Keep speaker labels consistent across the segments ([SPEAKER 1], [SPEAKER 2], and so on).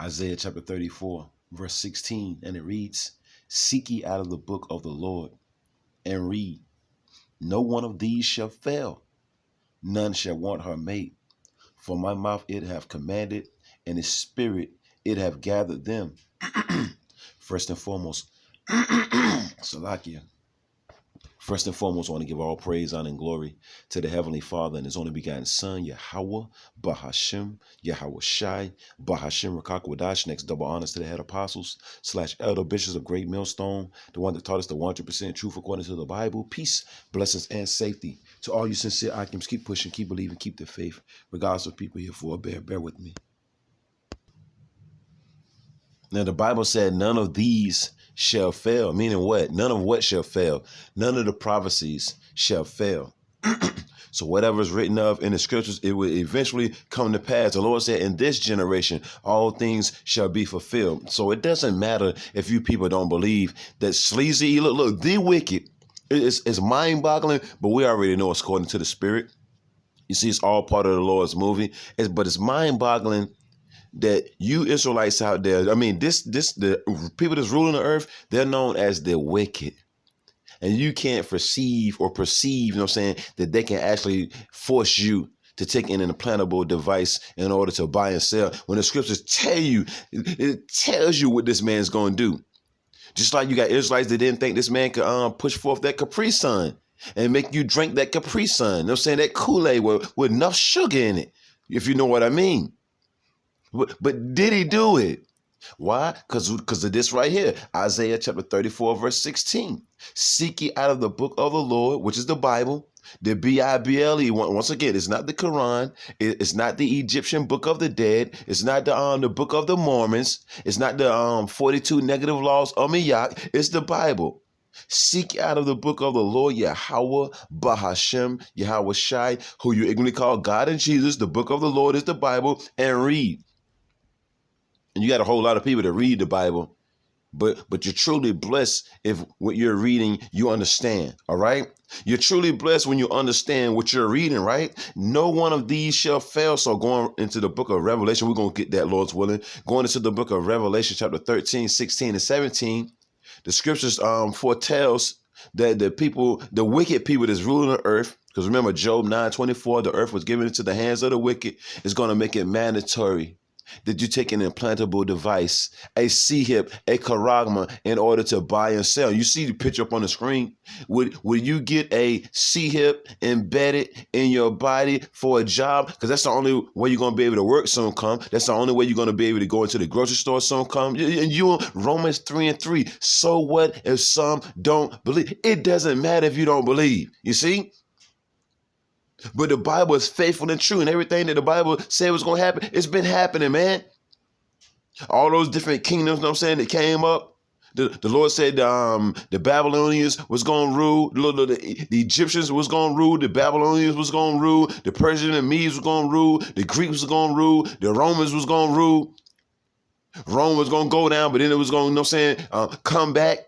[SPEAKER 1] Isaiah chapter 34, verse 16, and it reads, Seek ye out of the book of the Lord and read. No one of these shall fail, none shall want her mate. For my mouth it have commanded, and his spirit it have gathered them. First and foremost, Salakia. First and foremost, I want to give all praise, honor, and glory to the Heavenly Father and His only begotten Son, Yahweh, Bahashem, Yahweh Shai, Bahashem Rakakwadash. Next, double honors to the head apostles / elder bishops of Great Millstone, the one that taught us the 100% truth according to the Bible. Peace, blessings, and safety to all you sincere Akims. Keep pushing, keep believing, keep the faith, regardless of people here for. Bear with me. Now, the Bible said none of these shall fail, meaning what? None of what shall fail? None of the prophecies shall fail. So whatever is written of in the scriptures, it will eventually come to pass. The Lord said, in this generation, all things shall be fulfilled. So it doesn't matter if you people don't believe that sleazy, look, the wicked, it's mind-boggling, but we already know it's according to the Spirit. You see, it's all part of the Lord's movie, but it's mind-boggling that you Israelites out there, the people that's ruling the earth, they're known as the wicked. And you can't perceive, you know what I'm saying, that they can actually force you to take in an implantable device in order to buy and sell. When the scriptures tell you, it tells you what this man's going to do. Just like you got Israelites that didn't think this man could push forth that Capri Sun and make you drink that Capri Sun. You know what I'm saying? That Kool-Aid with enough sugar in it, if you know what I mean. But did he do it? Why? Because of this right here. Isaiah chapter 34, verse 16. Seek ye out of the book of the Lord, which is the Bible, the Bible. Once again, it's not the Quran. It's not the Egyptian book of the dead. It's not the book of the Mormons. It's not the 42 negative laws of Miyak. It's the Bible. Seek out of the book of the Lord, Yahweh, Bahashem, Yahweh Shai, who you ignorantly call God and Jesus. The book of the Lord is the Bible, and read. And you got a whole lot of people that read the Bible, but you're truly blessed if what you're reading, you understand, all right? You're truly blessed when you understand what you're reading, right? No one of these shall fail. So going into the book of Revelation, we're going to get that, Lord's willing. Going into the book of Revelation, chapter 13, 16, and 17, the scriptures foretells that the wicked people that's ruling the earth, because remember, Job 9:24, the earth was given into the hands of the wicked, is going to make it mandatory that you take an implantable device, a C-hip, a charagma, in order to buy and sell. You see the picture up on the screen. Would you get a C-hip embedded in your body for a job? Because that's the only way you're going to be able to work soon come. That's the only way you're going to be able to go into the grocery store soon come. And you, Romans 3:3. So what if some don't believe? It doesn't matter if you don't believe. You see? But the Bible is faithful and true, and everything that the Bible said was going to happen, it's been happening, man. All those different kingdoms, you know what I'm saying, that came up. The Lord said the Babylonians was going to rule, the Egyptians was going to rule, the Babylonians was going to rule, the Persians and Medes was going to rule, the Greeks was going to rule, the Romans was going to rule. Rome was going to go down, but then it was going to, you know what I'm saying, come back.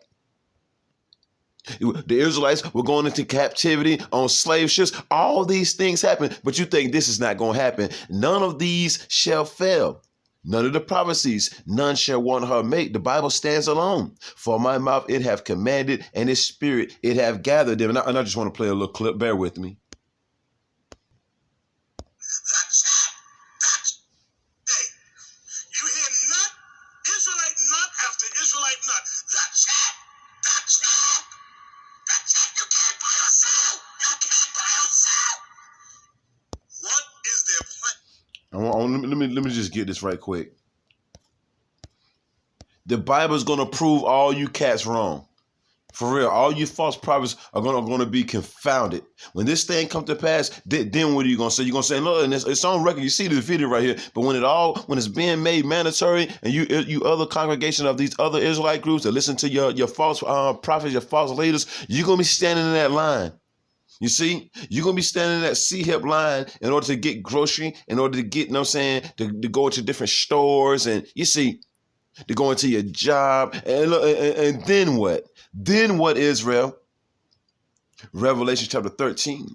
[SPEAKER 1] The Israelites were going into captivity on slave ships. All these things happen, but you think this is not going to happen. None of these shall fail. None of the prophecies, none shall want her mate. The Bible stands alone. For my mouth it have commanded, and his spirit it have gathered them. And I just want to play a little clip. Bear with me.
[SPEAKER 2] You hear nut, Israelite nut after Israelite nut. The chat. You can't buy or sell. You can't buy or sell. What is their plan?
[SPEAKER 1] Let me just get this right quick. The Bible is going to prove all you cats wrong. For real, all you false prophets are going to be confounded. When this thing comes to pass, then what are you going to say? You're going to say, look, and it's on record. You see the video right here. But when it's being made mandatory, and you other congregation of these other Israelite groups that listen to your false prophets, your false leaders, you're going to be standing in that line. You see, you're going to be standing in that C-hip line in order to get grocery, in order to get, you know what I'm saying, to go to different stores, and you see, to go into your job. And then what? Then what, Israel? Revelation chapter 13,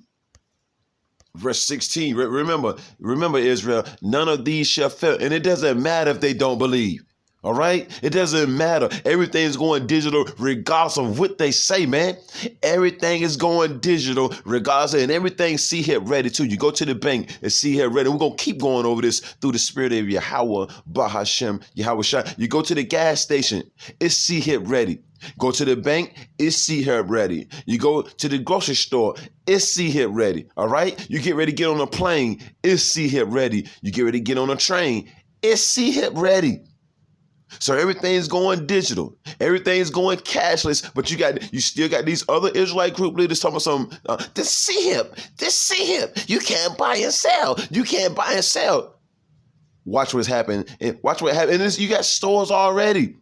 [SPEAKER 1] Verse 16, remember Israel, none of these shall fail. And it doesn't matter if they don't believe. All right? It doesn't matter. Everything's going digital regardless of what they say, man. Everything is going digital regardless and everything C-Hip ready too. You go to the bank and C-Hip ready. We're going to keep going over this through the spirit of Yahweh, Bahashem, Yahweh Shai. You go to the gas station, it's C-Hip ready. Go to the bank, it's C-Hip ready. You go to the grocery store, it's C-Hip ready. All right? You get ready to get on a plane, it's C-Hip ready. You get ready to get on a train, it's C-Hip ready. So everything's going digital. Everything's going cashless, but you still got these other Israelite group leaders talking about some, this C-Hip. You can't buy and sell. You can't buy and sell. Watch what's happening. Watch what happened. And you got stores already.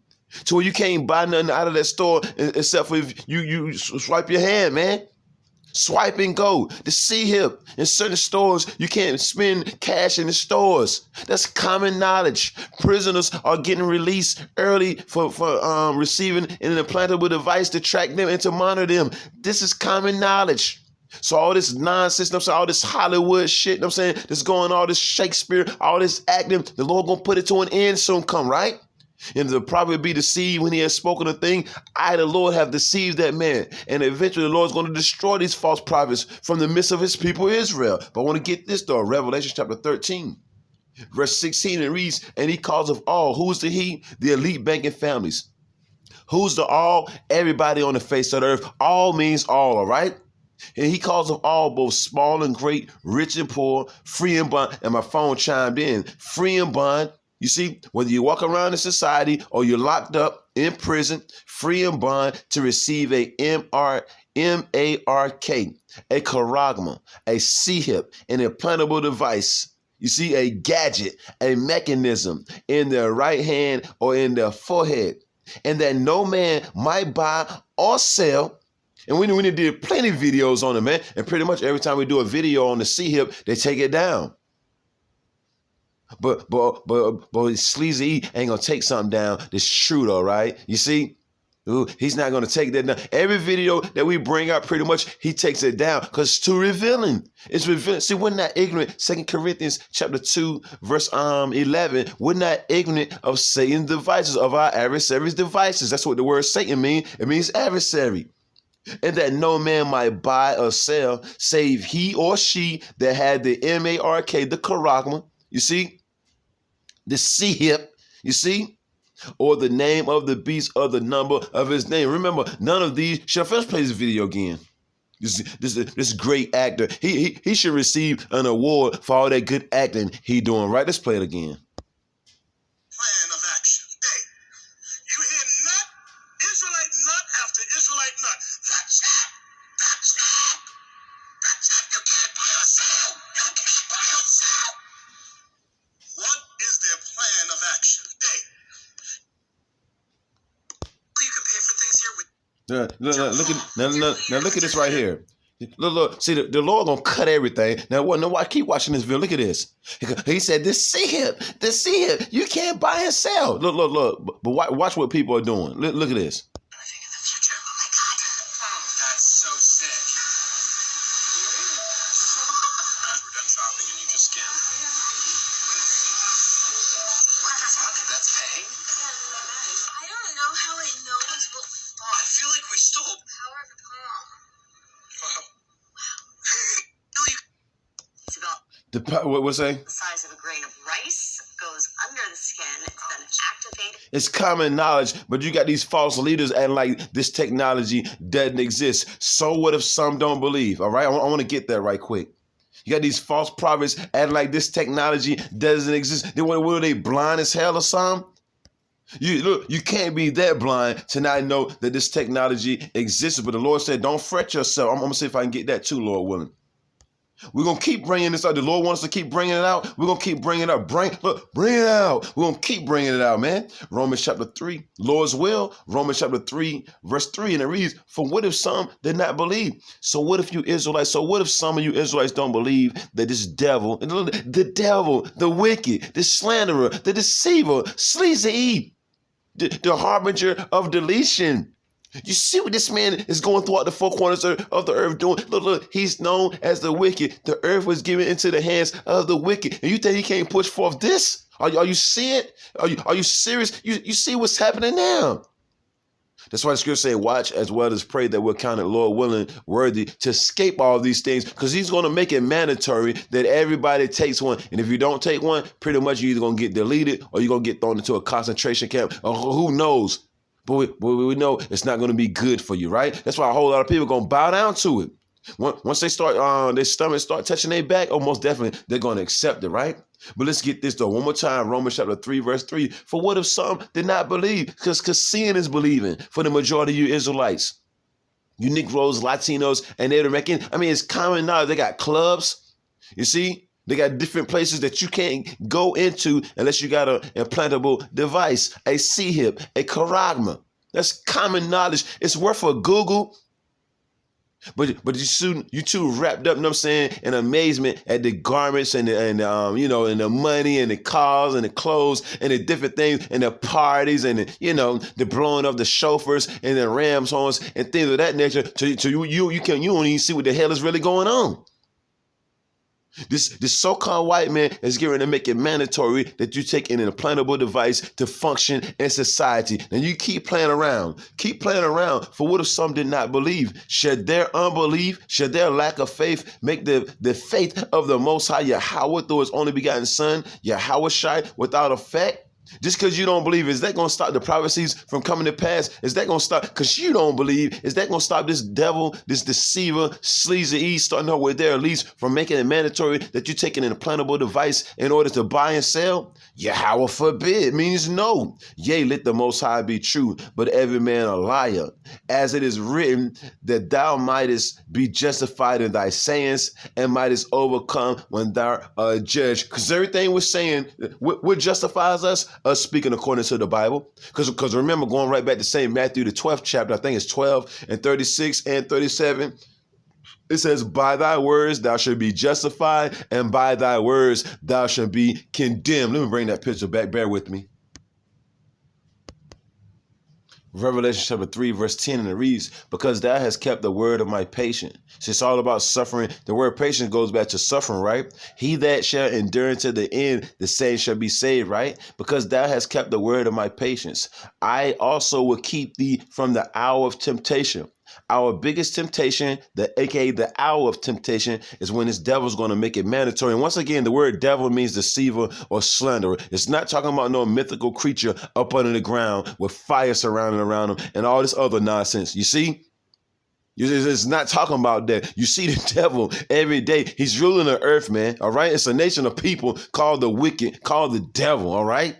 [SPEAKER 1] So you can't buy nothing out of that store except for if you swipe your hand, man. Swipe and go. The C-Hip in certain stores, you can't spend cash in the stores. That's common knowledge. Prisoners are getting released early for receiving an implantable device to track them and to monitor them. This is common knowledge. So all this nonsense, all this Hollywood shit, I'm saying, this going, all this Shakespeare, all this acting, the Lord gonna put it to an end soon come, right? And the prophet be deceived when he has spoken a thing. I, the Lord, have deceived that man. And eventually the Lord is going to destroy these false prophets from the midst of his people Israel. But I want to get this though. Revelation chapter 13, verse 16, it reads, and he calls of all. Who's the he? The elite banking families. Who's the all? Everybody on the face of the earth. All means all right? And he calls of all, both small and great, rich and poor, free and bond. And my phone chimed in. Free and bond. You see, whether you walk around in society or you're locked up in prison, free and bond, to receive a M-A-R-K, a charagma, a C-Hip, an implantable device. You see, a gadget, a mechanism in their right hand or in their forehead, and that no man might buy or sell. And we did plenty of videos on it, man. And pretty much every time we do a video on the C-Hip, they take it down. But Sleazy E ain't gonna take something down that's true though, right? You see? Ooh, he's not gonna take that down. Every video that we bring out, pretty much, he takes it down because it's too revealing. It's revealing. See, we're not ignorant. 2 Corinthians chapter 2, verse 11. We're not ignorant of Satan's devices, of our adversary's devices. That's what the word Satan means. It means adversary. And that no man might buy or sell, save he or she that had the M-A-R-K, the charagma. You see? The C-Hip, you see? Or the name of the beast or the number of his name. Remember, none of these. Should I first play this video again? This great actor. He should receive an award for all that good acting he doing, right? Let's play it again.
[SPEAKER 2] Plan of action. Hey, you hear nut? Israelite nut after Israelite nut. The chap. You can't buy or sell. You can't buy or sell. What is their plan of action? Hey, you can pay for things here with.
[SPEAKER 1] Look at this right here. Look. See, the Lord gonna cut everything. Now, keep watching this video. Look at this. He said, "This C-Hip, you can't buy and sell." Look. But watch what people are doing. Look at this.
[SPEAKER 2] Living in the future. Oh my God, that's so sick. We're done shopping and you just scan. What the fuck? That's paying?
[SPEAKER 3] I don't know how it knows what we bought.
[SPEAKER 2] I feel like we stole.
[SPEAKER 3] Power of the palm.
[SPEAKER 2] It's about
[SPEAKER 1] What's that?
[SPEAKER 3] The size of a grain of rice goes under the skin. It's then activated.
[SPEAKER 1] It's common knowledge, but you got these false leaders acting like this technology doesn't exist. So what if some don't believe? All right, I want to get that right quick. You got these false prophets acting like this technology doesn't exist. What are they, blind as hell or something? You can't be that blind to not know that this technology exists. But the Lord said, don't fret yourself. I'm going to see if I can get that too, Lord willing. We're going to keep bringing this out. The Lord wants us to keep bringing it out. We're going to keep bringing it out. Bring it out. We're going to keep bringing it out, man. Romans chapter 3, Lord's will. Romans chapter 3, verse 3. And it reads, for what if some did not believe? So what if you Israelites, so what if some of you Israelites don't believe that this devil, the wicked, the slanderer, the deceiver, Sleazy E, the harbinger of deletion, You see what this man is going throughout the four corners of the earth doing? Look, he's known as the wicked. The earth was given into the hands of the wicked. And you think he can't push forth this? Are you seeing it? Are you serious? You see what's happening now? That's why the scripture say, watch as well as pray that we're counted, Lord willing, worthy to escape all these things, because he's going to make it mandatory that everybody takes one. And if you don't take one, pretty much you're either going to get deleted or you're going to get thrown into a concentration camp. Or who knows? But we know it's not going to be good for you, right? That's why a whole lot of people are going to bow down to it. Once they start, their stomach start touching their back, oh, most definitely they're going to accept it, right? But let's get this though one more time. Romans chapter 3, verse 3. For what if some did not believe? Because sin is believing for the majority of you Israelites, you Negroes, Latinos, and Native Americans. I mean, it's common knowledge. They got clubs. You see, they got different places that you can't go into unless you got an implantable device, a C-hip, a charagma. That's common knowledge. It's worth a Google. But you too wrapped up, you know what I'm saying, in amazement at the garments and the money and the cars and the clothes and the different things and the parties and the blowing of the chauffeurs and the Rams horns and things of that nature. So you don't even see what the hell is really going on. This so-called white man is going to make it mandatory that you take an implantable device to function in society. And you keep playing around. For what if some did not believe? Should their unbelief, should their lack of faith make the faith of the Most High Yahweh through his only begotten Son, Yahweh Shai, without effect? Just because you don't believe, is that going to stop the prophecies from coming to pass? Is that going to stop, because you don't believe, is that going to stop this devil, this deceiver, sleazy East, starting out with their elites from making it mandatory that you take an implantable device in order to buy and sell? Yahweh forbid means no. Yea, let the Most High be true, but every man a liar. As it is written, that thou mightest be justified in thy sayings and mightest overcome when thou art judged. Because everything we're saying, what justifies us speaking according to the Bible. Because remember, going right back to St. Matthew, the 12th chapter, I think it's 12 and 36 and 37. It says, by thy words thou shalt be justified, and by thy words thou shalt be condemned. Let me bring that picture back. Bear with me. Revelation chapter 3, verse 10, and it reads, because thou hast kept the word of my patience. So it's all about suffering. The word patience goes back to suffering, right? He that shall endure unto the end, the same shall be saved, right? Because thou hast kept the word of my patience. I also will keep thee from the hour of temptation. Our biggest temptation, aka the hour of temptation, is when this devil's going to make it mandatory. And once again, the word devil means deceiver or slanderer. It's not talking about no mythical creature up under the ground with fire surrounding around him and all this other nonsense. You see? It's not talking about that. You see the devil every day. He's ruling the earth, man. All right? It's a nation of people called the wicked, called the devil. All right?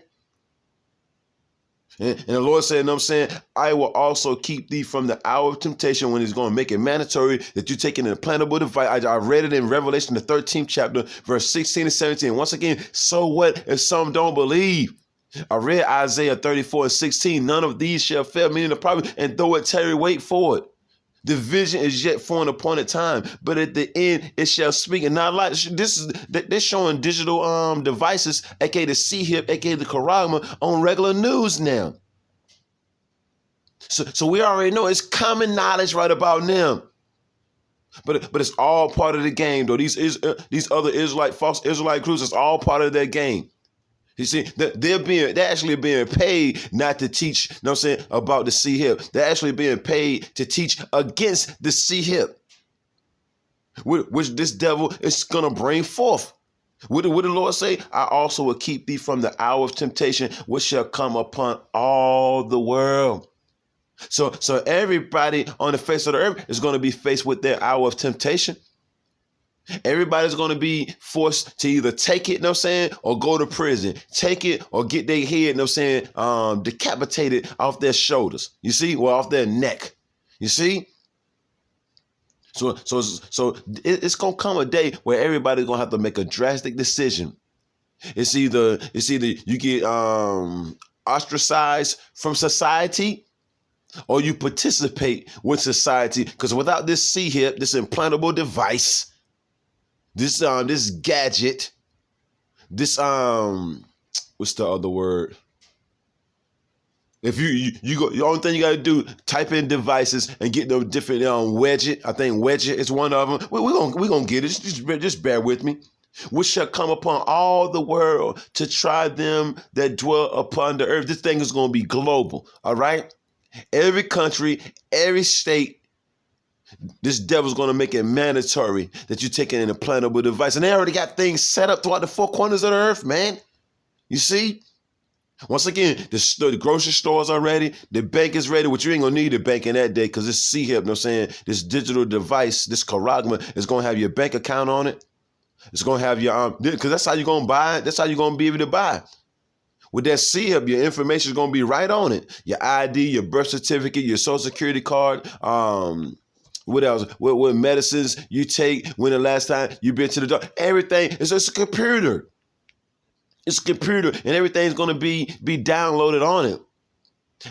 [SPEAKER 1] And the Lord said, you know what I'm saying, I will also keep thee from the hour of temptation, when he's going to make it mandatory that you take an implantable device. I read it in Revelation, the 13th chapter, verse 16 and 17. Once again, so what if some don't believe? I read Isaiah 34 and 16. None of these shall fail, meaning the prophet, and though it tarry, wait for it. The vision is yet for an appointed time, but at the end it shall speak. And not like they're showing digital devices, aka the C-hip, aka the charagma, on regular news now. So we already know it's common knowledge right about now. But it's all part of the game, though. These other false Israelite groups, it's all part of their game. You see, they're actually being paid not to teach, you know what I'm saying, about the C-hip. They're actually being paid to teach against the C-hip, which this devil is going to bring forth. What did the Lord say? I also will keep thee from the hour of temptation, which shall come upon all the world. So everybody on the face of the earth is going to be faced with their hour of temptation. Everybody's going to be forced to either take it, you know what I'm saying, or go to prison. Take it or get their head, you know what I'm saying, decapitated off their shoulders. You see? Well, off their neck. You see? So it's going to come a day where everybody's going to have to make a drastic decision. It's either you get ostracized from society, or you participate with society. Because without this C-hip, this implantable device, this gadget, this what's the other word? If you go, the only thing you got to do, type in devices and get those different widget. I think widget is one of them. We're gonna get it. Just bear with me. Which shall come upon all the world to try them that dwell upon the earth. This thing is going to be global. All right. Every country, every state, this devil's going to make it mandatory that you take an implantable device. And they already got things set up throughout the four corners of the earth, man. You see? Once again, the grocery stores are ready. The bank is ready, which you ain't going to need a bank in that day because this CHIP, you know what I'm saying? This digital device, this Charagma is going to have your bank account on it. It's going to have your, because that's how you're going to buy it. That's how you're going to be able to buy. With that CHIP, your information is going to be right on it. Your ID, your birth certificate, your social security card, what else? What medicines you take, when the last time you've been to the doctor. Everything is just a computer. It's a computer, and everything's going to be downloaded on it.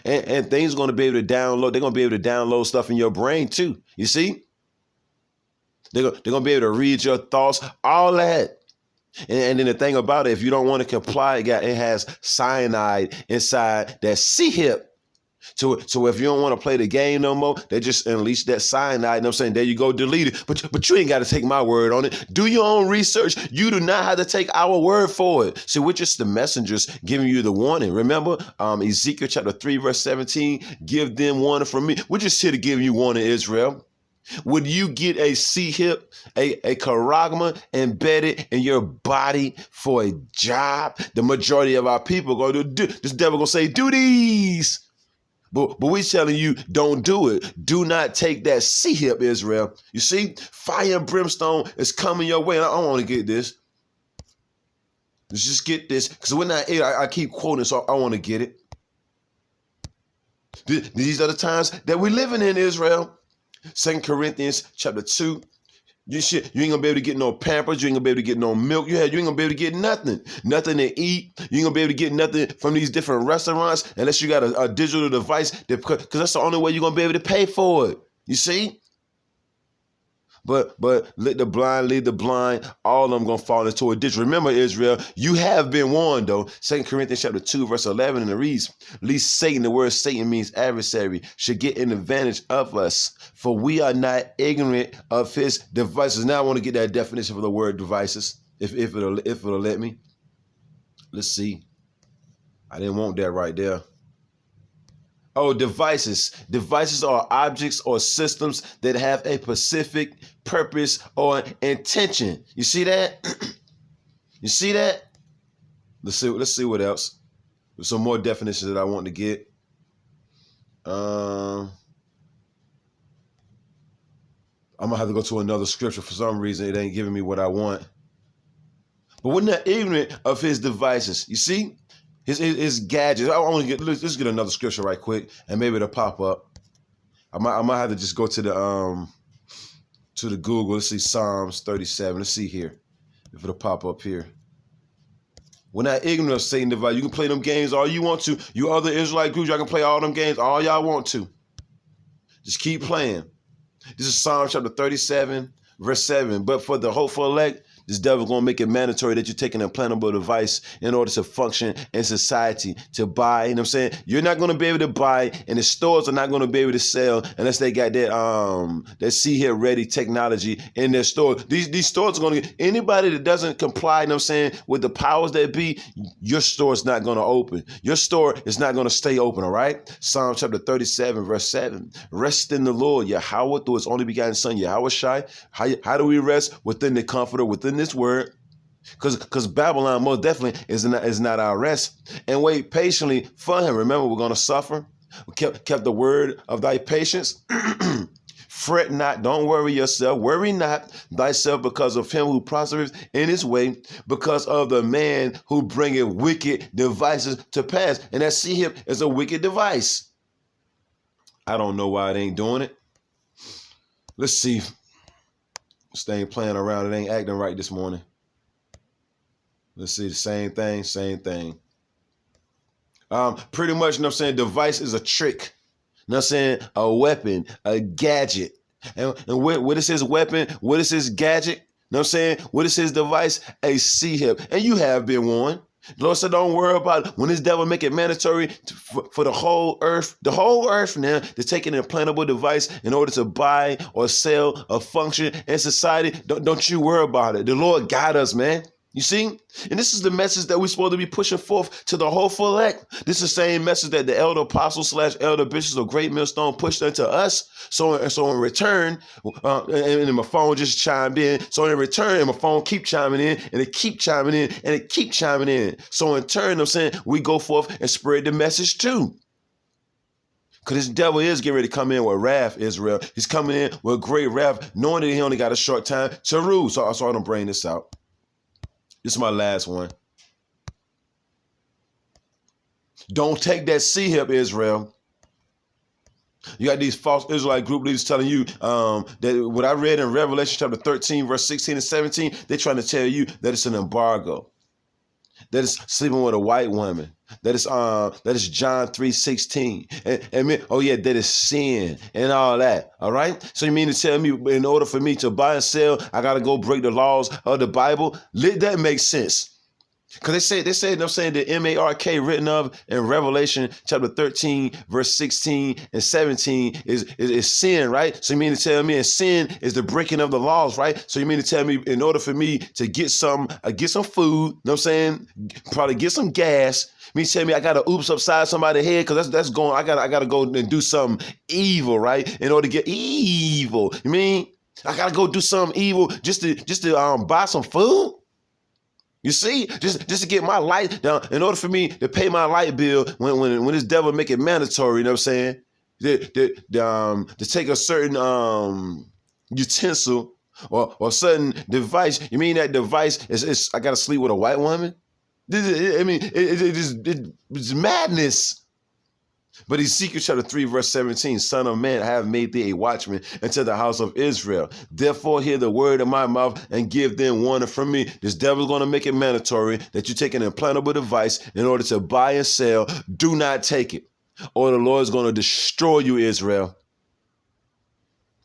[SPEAKER 1] And things are going to be able to download. They're going to be able to download stuff in your brain too. You see? They're going to be able to read your thoughts, all that. And then the thing about it, if you don't want to comply, it has cyanide inside that CHIP. So if you don't want to play the game no more, they just unleash that cyanide. You know what I'm saying? There you go, delete it. But you ain't got to take my word on it. Do your own research. You do not have to take our word for it. See, we're just the messengers giving you the warning. Remember, Ezekiel chapter 3, verse 17, give them warning from me. We're just here to give you warning, Israel. Would you get a CHIP, a Charagma embedded in your body for a job? The majority of our people go to do this. Devil gonna say, do these. But we telling you, don't do it. Do not take that CHIP, Israel. You see, fire and brimstone is coming your way. And I don't want to get this. Let's just get this, because we're not. I keep quoting, so I want to get it. These are the times that we're living in, Israel. 2 Corinthians chapter 2. You ain't gonna be able to get no Pampers. You ain't gonna be able to get no milk. You ain't gonna be able to get nothing to eat. You ain't gonna be able to get nothing from these different restaurants unless you got a digital device, because that's the only way you're gonna be able to pay for it. You see? But let the blind lead the blind. All of them gonna fall into a ditch. Remember, Israel, you have been warned, though. 2 Corinthians chapter 2, verse 11, and it reads, "Lest Satan," the word Satan means adversary, "should get an advantage of us, for we are not ignorant of his devices." Now I want to get that definition for the word devices, if it'll let me. Let's see. I didn't want that right there. Oh, devices. Devices are objects or systems that have a specific purpose or intention. You see that? You see that? Let's see what else. There's some more definitions that I want to get. I'm gonna have to go to another scripture. For some reason, it ain't giving me what I want. But we're not ignorant of his devices. You see? His gadgets. I want to get. Let's get another scripture right quick, and maybe it'll pop up. I might have to just go to the Google. Let's see, Psalms 37. Let's see here if it'll pop up here. We're not ignorant of Satan's device. You can play them games all you want to. You other Israelite groups, y'all can play all them games all y'all want to. Just keep playing. This is Psalm chapter 37, verse 7. But for the hopeful elect, this devil's going to make it mandatory that you take an implantable device in order to function in society, to buy. You know what I'm saying? You're not going to be able to buy, and the stores are not going to be able to sell unless they got that CHIP ready technology in their store. These stores are going to, anybody that doesn't comply, you know what I'm saying, with the powers that be, your store is not going to open. Your store is not going to stay open, all right? Psalm chapter 37, verse 7. Rest in the Lord, Yahweh, through his only begotten son, Yahweh Shai. How do we rest? Within the comforter, within this word, because Babylon most definitely is not our rest, and wait patiently for him. Remember, we're going to suffer. We kept the word of thy patience. Fret not, don't worry yourself. Worry not thyself because of him who prospereth in his way, because of the man who bringeth wicked devices to pass. And that CHIP is a wicked device. I don't know why it ain't doing it. Let's see. This thing playing around. It ain't acting right this morning. Let's see, the same thing. Pretty much, you know what I'm saying, device is a trick. You know what I'm saying? A weapon, a gadget. And what is his weapon? What is his gadget? You know what I'm saying? What is his device? A CHIP. And you have been warned. The Lord said, don't worry about it. When this devil make it mandatory for the whole earth now, to take an implantable device in order to buy or sell or function in society, don't you worry about it. The Lord got us, man. You see? And this is the message that we're supposed to be pushing forth to the hopeful elect. This is the same message that the elder apostles / elder bishops of Great Millstone pushed into us. So in return, and my phone just chimed in. So in return, and my phone keep chiming in, and it keep chiming in, and it keep chiming in. So in turn, I'm saying we go forth and spread the message too. Because this devil is getting ready to come in with wrath, Israel. He's coming in with great wrath, knowing that he only got a short time to rule. So I don't bring this out. This is my last one. Don't take that C-hip, Israel. You got these false Israelite group leaders telling you that what I read in Revelation chapter 13, verse 16 and 17, they're trying to tell you that it's an embargo, that it's sleeping with a white woman, that it's John 3:16, and that is sin and all that. All right. So you mean to tell me in order for me to buy and sell, I got to go break the laws of the Bible? That makes sense. Because they say, I'm saying the M-A-R-K written of in Revelation chapter 13, verse 16 and 17 is sin, right? So you mean to tell me, and sin is the breaking of the laws, right? So you mean to tell me in order for me to get some food, you know what I'm saying? Probably get some gas. Me tell me I gotta oops upside somebody's head because that's going. I gotta go and do something evil, right? In order to get evil, you mean I gotta go do something evil just to buy some food? You see, just to get my light down, in order for me to pay my light bill when this devil make it mandatory, you know what I'm saying? To take a certain utensil or certain device. You mean that device is I gotta sleep with a white woman? It's madness. But Ezekiel chapter 3, verse 17, Son of man, I have made thee a watchman unto the house of Israel. Therefore hear the word of my mouth and give them warning from me. This devil's going to make it mandatory that you take an implantable device in order to buy and sell. Do not take it, or the Lord is going to destroy you, Israel.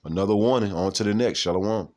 [SPEAKER 1] Another warning. On to the next. Shalom.